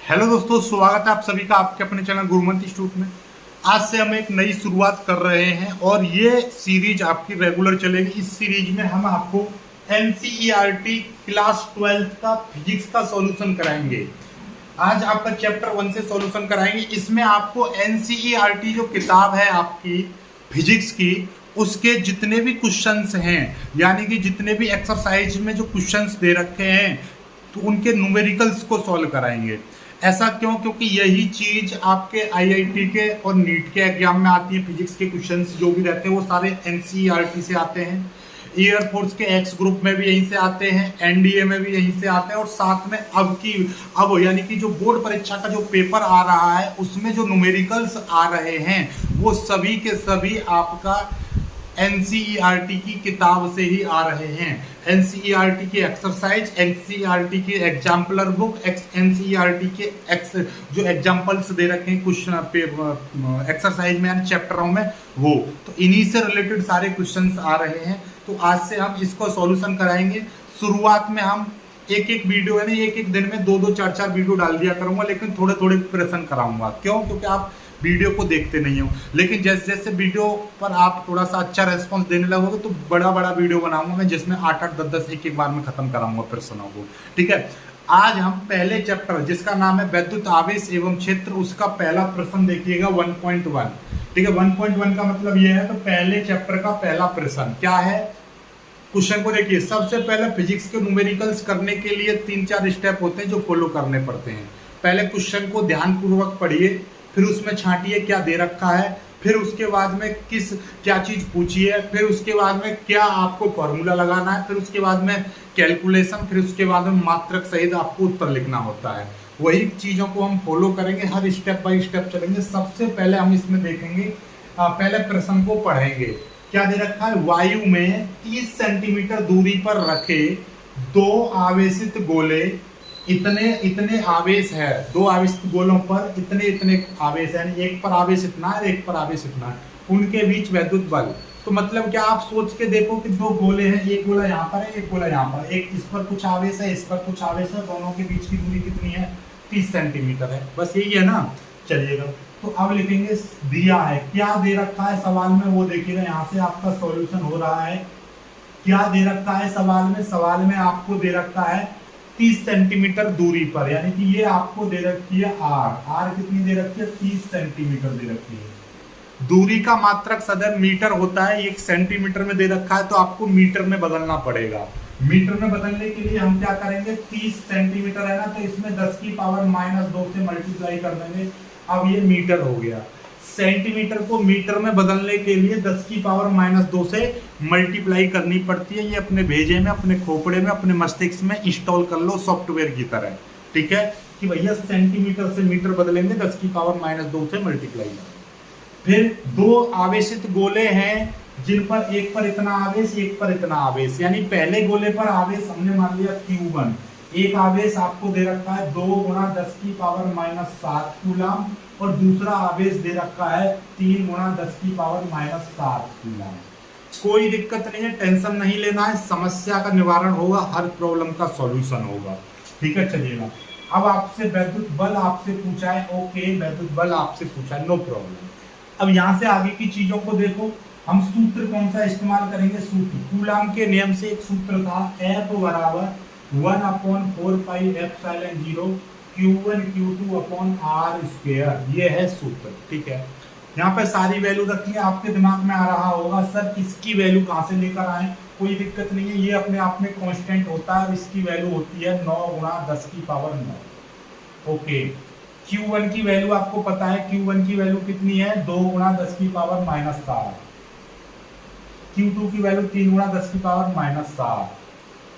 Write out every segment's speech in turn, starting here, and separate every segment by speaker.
Speaker 1: Hello दोस्तों, स्वागत है आप सभी का आपके अपने चैनल गुरुमंत इंस्टीट्यूट में। आज से हम एक नई शुरुआत कर रहे हैं और ये सीरीज आपकी रेगुलर चलेगी। इस सीरीज में हम आपको एनसीईआरटी क्लास 12 का फिजिक्स का सॉल्यूशन कराएंगे। आज आपका चैप्टर 1 से सॉल्यूशन कराएंगे। इसमें आपको एनसीईआरटी जो किताब है आपकी फिजिक्स की, उसके जितने भी क्वेश्चंस हैं, यानी कि जितने भी एक्सरसाइज में जो क्वेश्चंस दे रखे हैं, तो उनके न्यूमेरिकल्स को सॉल्व कराएंगे। ऐसा क्यों? क्योंकि यही चीज आपके आईआईटी के और नीट के एग्जाम में आती है। फिजिक्स के क्वेश्चंस जो भी रहते हैं वो सारे एनसीईआरटी से आते हैं। एयरफोर्स के एक्स ग्रुप में भी यहीं से आते हैं, एनडीए में भी यहीं से आते हैं, और साथ में अब यानी कि जो बोर्ड परीक्षा का जो पेपर आ रहा है उसमें जो न्यूमेरिकल्स आ रहे हैं वो सभी के सभी आपका एनसीईआरटी की किताब से ही आ रहे हैं। एनसीईआरटी की एक्सरसाइज, एनसीईआरटी की एग्जाम्पलर बुक, एनसीईआरटी के जो एग्जाम्पल्स दे रखे हैं क्वेश्चन एक्सरसाइज में, चैप्टरों में, वो तो इन्हीं से रिलेटेड सारे क्वेश्चंस आ रहे हैं। तो आज से हम इसको सॉल्यूशन कराएंगे। शुरुआत में हम एक एक वीडियो है ना, एक एक दिन में दो दो चार चार वीडियो डाल दिया करूंगा, लेकिन थोड़े थोड़े प्रश्न कराऊंगा। क्यों? क्योंकि आप वीडियो को देखते नहीं हो। लेकिन जैसे जैसे वीडियो पर आप थोड़ा सा अच्छा रेस्पॉन्स देने लगोगे तो बड़ा बड़ा वीडियो बनाऊंगा मैं, जिसमें 8-8, 10-10 एक बार में खत्म कराऊंगा प्रश्नों को। ठीक है, आज हम पहले चैप्टर जिसका नाम है वैद्युत आवेश एवं क्षेत्र, उसका पहला प्रश्न देखिएगा 1.1। ठीक है, 1.1 का मतलब ये है, तो पहले चैप्टर का पहला प्रश्न क्या है। क्वेश्चन को देखिए। सबसे पहले फिजिक्स के न्यूमेरिकल्स करने के लिए 3-4 स्टेप होते हैं जो फॉलो करने पड़ते हैं। पहले क्वेश्चन को ध्यानपूर्वक पढ़िए, फिर उसमें छांटिए क्या दे रखा है, फिर उसके बाद में क्या चीज पूछी है, फिर उसके बाद में क्या आपको फॉर्मूला लगाना है, फिर उसके बाद में कैलकुलेशन, फिर उसके बाद में मात्रक सहित आपको उत्तर लिखना होता है। वही चीजों को हम फॉलो करेंगे, हर स्टेप बाय स्टेप चलेंगे। सबसे पहले हम इसमें देखेंगे, पहले प्रश्न को पढ़ेंगे। क्या दे रखा है? वायु में 30 सेंटीमीटर दूरी पर रखे दो आवेशित गोले, इतने इतने आवेश है, दो आवेशित गोलों पर इतने इतने आवेश है, एक पर आवेश इतना है, एक पर आवेश इतना है, उनके बीच वैद्युत बल। तो मतलब क्या, आप सोच के देखो कि दो गोले हैं, एक गोला यहाँ पर है, एक गोला यहाँ पर, एक इस पर कुछ आवेश है, इस पर कुछ आवेश है, दोनों के बीच की दूरी कितनी है? 30 सेंटीमीटर है। बस यही है ना। चलिएगा, तो अब लिखेंगे दिया है, क्या दे रखा है सवाल में वो देखिएगा। यहाँ से आपका सॉल्यूशन हो रहा है। क्या दे रखा है सवाल में? सवाल में आपको दे रखा है 30 सेंटीमीटर दूरी पर, यानी कि ये आपको दे रखी है आर कितनी दे रखी है? 30 सेंटीमीटर दे रखी है। दूरी का मात्रक सदैव मीटर होता है, एक सेंटीमीटर में दे रखा है तो आपको मीटर में बदलना पड़ेगा। मीटर में बदलने के लिए हम क्या करेंगे? 30 सेंटीमीटर है ना, तो इसमें 10 की पावर -2 से मल्टीप्लाई कर देंगे। अब ये मीटर हो गया। सेंटीमीटर को मीटर में बदलने के लिए 10 की पावर -2 से मल्टीप्लाई करनी पड़ती है। ये अपने भेजे में, अपने खोपड़े में, अपने मस्तिष्क में इंस्टॉल कर लो सॉफ्टवेयर की तरह। ठीक है, कि भैया सेंटीमीटर से मीटर बदलेंगे, 10 की पावर -2 से मल्टीप्लाई। फिर दो आवेशित गोले हैं जिन पर एक पर इतना आवेश, एक पर इतना आवेश, यानी पहले गोले पर आवेश हमने मान लिया Q1, एक आवेश आपको दे रखा है 2 × 10 की पावर -7 कूलम, और दूसरा आवेश दे रखा है 3 × 10 की पावर -7 कूलम। कोई दिक्कत नहीं है, टेंशन नहीं लेना है, समस्या का निवारण होगा, हर प्रॉब्लम का सॉल्यूशन होगा। ठीक है, चलिएगा। अब आपसे वैद्युत बल आपसे पूछा है, ओके, वैद्युत बल आपसे पूछा है, नो प्रॉब्लम। अब यहाँ से आगे की चीजों को देखो। हम सूत्र कौन सा इस्तेमाल करेंगे? सूत्र कूलम के नियम से एक सूत्र था, F बराबर 1/4πε0 Q1 Q2/r²। ये है सूत्र। ठीक है, यहाँ पे सारी वैल्यू रखनी है। आपके दिमाग में आ रहा होगा सर इसकी वैल्यू कहाँ से लेकर आए? कोई दिक्कत नहीं है, ये अपने आप में कांस्टेंट होता है। इसकी वैल्यू होती है 9 × 10 की पावर 9। ओके, Q1 की वैल्यू आपको पता है, Q1 की वैल्यू कितनी है? 2 × 10 की पावर -7। Q2 की वैल्यू 3 × 10 की पावर -7।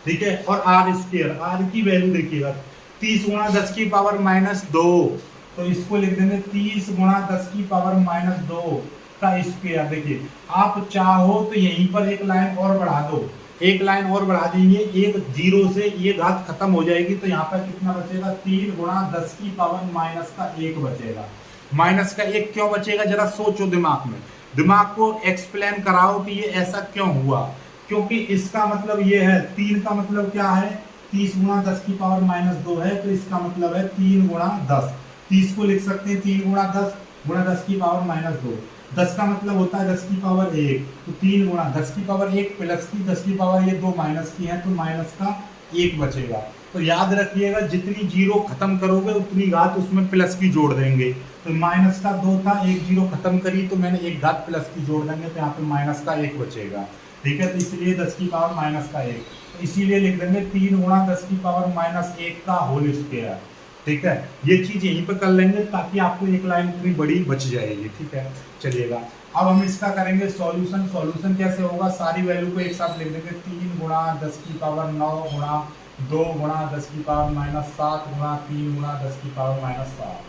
Speaker 1: ठीक है, और r² की वैल्यू देखिएगा 30 × 10 की पावर -2, तो इसको लिख देंगे 30 × 10 की पावर -2 का स्क्वायर। देखिए, आप चाहो तो यहीं पर एक लाइन और बढ़ा दो, एक लाइन और बढ़ा देंगे, एक 0 से ये घात खत्म हो जाएगी, तो यहाँ पर कितना बचेगा? 3 × 10 की पावर -1 बचेगा। -1 क्यों बचेगा? जरा सोचो दिमाग में, दिमाग को एक्सप्लेन कराओ कि ये ऐसा क्यों हुआ। क्योंकि इसका मतलब ये है, 3 का मतलब क्या है? 30 गुणा 10 की पावर -2 है, तो इसका मतलब है 3 गुणा 10। 30 को लिख सकते हैं 3 गुणा 10 गुणा 10 की पावर -2। 10 का मतलब होता है 10 की पावर 1, तो 3 गुणा 10 की पावर 1 प्लस की 10 की पावर ये 2 माइनस की है, तो माइनस का 1 बचेगा। तो याद रखिएगा जितनी जीरो खत्म करोगे उतनी घात उसमें प्लस की जोड़ देंगे। तो माइनस का 2 था, एक जीरो खत्म करी तो मैंने एक घात प्लस की जोड़ देंगे, तो यहाँ पे माइनस का 1 बचेगा। ठीक है, तो इसलिए 10 की पावर माइनस का 1, तो इसीलिए लिख देंगे 3 गुणा 10 की पावर -1 का होल स्क्वायर। ठीक है, ये चीज यहीं पे कर लेंगे ताकि आपको एक लाइन इतनी बड़ी बच जाएगी। ठीक है, चलिएगा अब हम इसका करेंगे सॉल्यूशन। सॉल्यूशन कैसे होगा, सारी वैल्यू को एक साथ लिख देंगे। 3 गुणा 10 की पावर 9 गुणा 2 गुणा 10 की पावर -7 गुणा 3 गुणा 10 की पावर -7।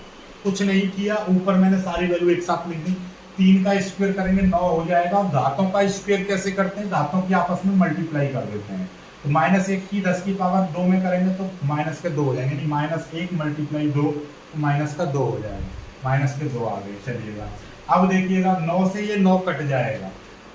Speaker 1: कुछ नहीं किया, ऊपर मैंने सारी वैल्यू एक साथ लिख दी। 3 का स्क्वायर करेंगे 9 हो जाएगा। और घातों का स्क्वायर कैसे करते हैं, घातों की आपस में मल्टीप्लाई कर देते हैं। तो -1 की 10 की पावर 2 में करेंगे तो माइनस के 2 हो जाएंगे, -1 मल्टीप्लाई 2 तो माइनस का 2 हो जाएगा, माइनस के 2 आ गए। चलिएगा अब देखिएगा 9 से ये 9 कट जाएगा,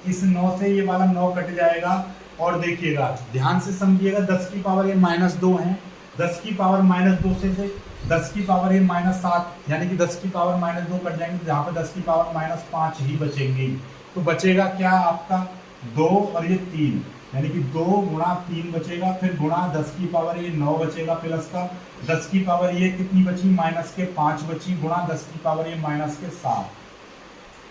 Speaker 1: इस 9 से ये वाला 9 कट जाएगा। और देखिएगा ध्यान से समझिएगा, 10 की पावर ये -2 है, 10 की पावर -2 से 10 की पावर ये -7, यानी कि 10 की पावर -2 कट जाएंगे, तो जहाँ पे 10 की पावर -5 ही बचेंगी। तो बचेगा क्या आपका 2 और ये 3, यानी कि 2 गुणा 3 बचेगा, फिर गुणा 10 की पावर ये 9 बचेगा प्लस का, 10 की पावर ये कितनी बची, -5 बची, गुणा 10 की पावर ये -7,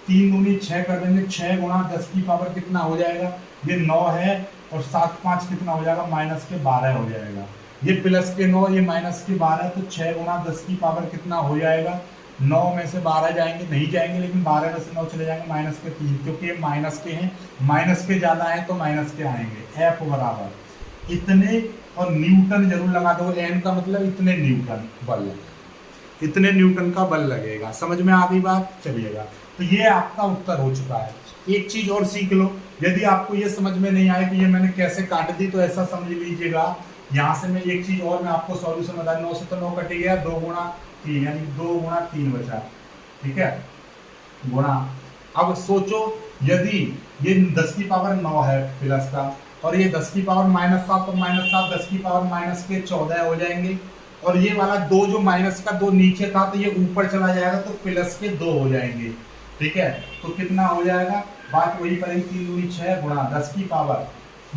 Speaker 1: 3 दूनी 6 कर देंगे, 6 गुणा 10 की पावर कितना हो जाएगा, ये 9 है, और 7 5 कितना हो जाएगा, -12 हो जाएगा। ये प्लस के 9 ये -12, तो 6 गुणा 10 की पावर कितना हो जाएगा, 9 में से 12 जाएंगे, नहीं जाएंगे, लेकिन 12 में से 9 चले जाएंगे, -3, क्योंकि ये माइनस के हैं, माइनस के ज्यादा है तो माइनस के आएंगे। एफ बराबर इतने, और न्यूटन जरूर लगा दो, एन का मतलब इतने न्यूटन बल, इतने न्यूटन का बल लगेगा। समझ में आ गई बात, चलिएगा। तो ये आपका उत्तर हो चुका है। एक चीज और सीख लो, यदि आपको ये समझ में नहीं आए कि ये मैंने कैसे काट दी, तो ऐसा समझ लीजिएगा, यहाँ से मैं एक चीज और मैं आपको सॉल्यूशन बता, 9 से तो 9 कट गया, 2 गुणा 3, यानी 2 गुणा 3 बचा। ठीक है, गुणा, अब सोचो यदि ये 10 की पावर 9 है प्लस का, और ये 10 की पावर -7, तो -7 10 की पावर -14 हो जाएंगे, और ये वाला 2 जो माइनस का 2 नीचे था तो ये ऊपर चला जाएगा, तो प्लस के 2 हो जाएंगे। ठीक है, तो कितना हो जाएगा, बात वही करेंगे, 3 दूनी 6 गुणा 10 की पावर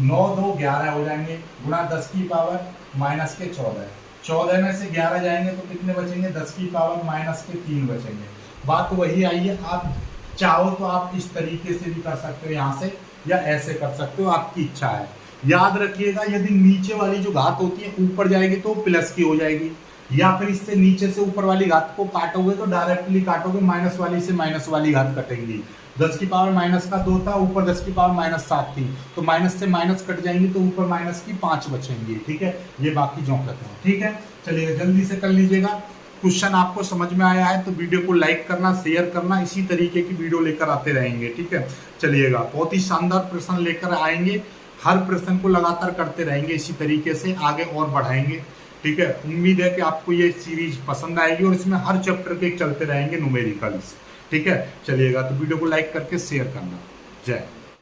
Speaker 1: 9 2 11 हो जाएंगे, गुणा 10 की पावर -14, 14 में से 11 जाएंगे तो कितने बचेंगे, 10 की पावर -3 बचेंगे। बात वही आई है, आप चाहो तो आप इस तरीके से भी कर सकते हो यहाँ से, या ऐसे कर सकते हो, आपकी इच्छा है। याद रखिएगा, यदि नीचे वाली जो घात होती है ऊपर जाएगी तो प्लस की हो जाएगी, या फिर इससे नीचे से ऊपर वाली घात को काटोगे तो डायरेक्टली काटोगे, माइनस वाली से माइनस वाली घात कटेंगी। 10 की पावर -2 था, ऊपर 10 की पावर -7 थी, तो माइनस से माइनस कट जाएंगी, तो ऊपर -5 बचेंगी। ठीक है, ये बाकी जो कहते हैं। ठीक है, चलिए जल्दी से कर लीजिएगा। क्वेश्चन आपको समझ में आया है तो वीडियो को लाइक करना, शेयर करना, इसी तरीके की वीडियो लेकर आते रहेंगे। ठीक है, चलिएगा, बहुत ही शानदार प्रश्न लेकर आएंगे, हर प्रश्न को लगातार करते रहेंगे, इसी तरीके से आगे और बढ़ाएंगे। ठीक है, उम्मीद है कि आपको ये सीरीज पसंद आएगी, और इसमें हर चैप्टर के चलते रहेंगे न्यूमेरिकल्स। ठीक है, चलिएगा, तो वीडियो को लाइक करके शेयर करना। जय।